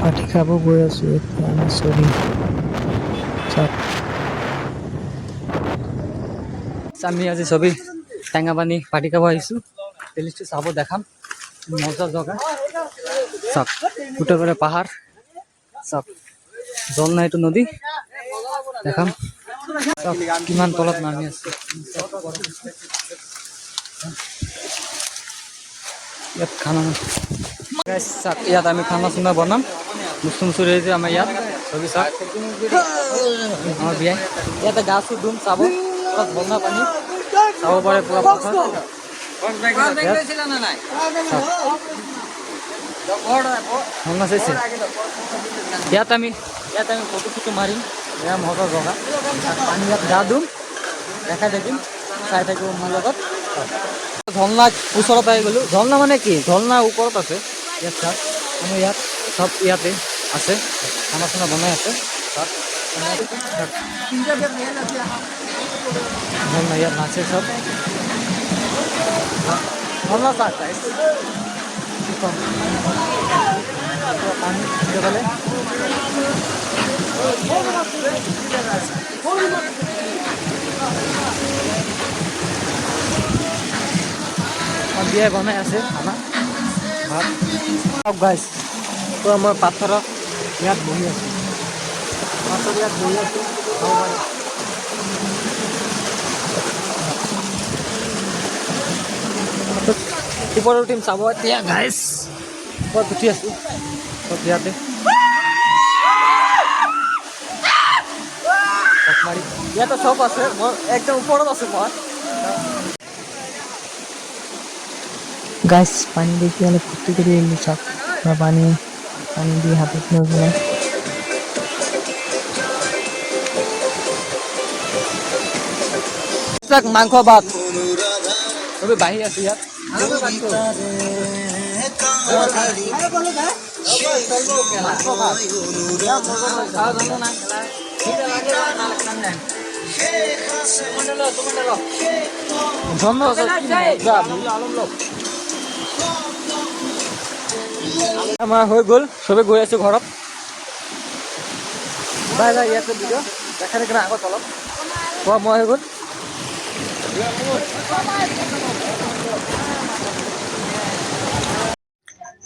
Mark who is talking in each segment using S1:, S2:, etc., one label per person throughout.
S1: পাটি খাব গৈ আছো এতিয়া আমি চৰি চাওক আমি আজি ছবি টেঙাপানী পাটি খাব আহিছোঁ প্লেলিষ্টটো চাব দেখাম মজা জগা চাওক গোটেই পাহাৰ চাওক জলনা এইটো নদী দেখাম চাওক কিমান তলত নামি আছে ইয়াত খানা চাওক ইয়াত আমি খানা চানা বনাম মুছলিম চুৰি যে আমাৰ ইয়াত ছবি চাওক আমাৰ বিয়াই ইয়াতে গা চুৰ ধুম চাব পুৰা ঝৰ্ণা পানী চাব পাৰে পুৰা পথাৰ ঝৰ্ণা চাইছে ইয়াত আমি ফটো চটো মাৰিম এয়া মজা জগা পানী ইয়াত গা ধুম দেখাই থাকিম চাই থাকিব মোৰ লগত ঝৰ্ণা ওচৰত আহি গ'লোঁ ঝৰ্ণা মানে কি ঝৰ্ণা ওপৰত আছে ইয়াত চাওক আমাৰ ইয়াত সব ইয়াতে আছে খানা চানা বনাই আছে তাত ঝৰ্ণা ইয়াত নাচে সব ঝৰ্ণা চাওক পানী ফালে বিয়াই বনাই আছে খানা ভাত চাওক গাইছ তো মই পাথৰৰ ইয়াত বহি আছোঁ পাথৰ ইয়াত বহি আছোঁ ওপৰত উঠিম চাব এতিয়া গাইছ ওপৰত উঠি আছোঁ চব ইয়াতে ইয়াতে চব আছে মই একদম ওপৰত আছোঁ মই গাছ পানী দেখি অলপ ফূৰ্তি কৰি আহিলোঁ চাওক পানী দি হাতত লৈ পেলাই মাংস ভাত চবেই বাঢ়ি আছে ইয়াত আমাৰ হৈ গ'ল চবে গৈ আছো ঘৰত বাই বাই ইয়াতে ভিডিঅ' দেখাই থাকিলে আগত অলপ খোৱা মই হৈ গ'ল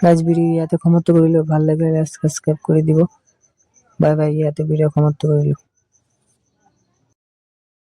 S1: গাইজ ভিডিঅ ইয়াতে সমাপ্ত কৰিলোঁ ভাল লাগিলে সাবস্ক্ৰাইব কৰি দিব বাই বাই ইয়াতে ভিডিঅ' সমাপ্ত কৰিলোঁ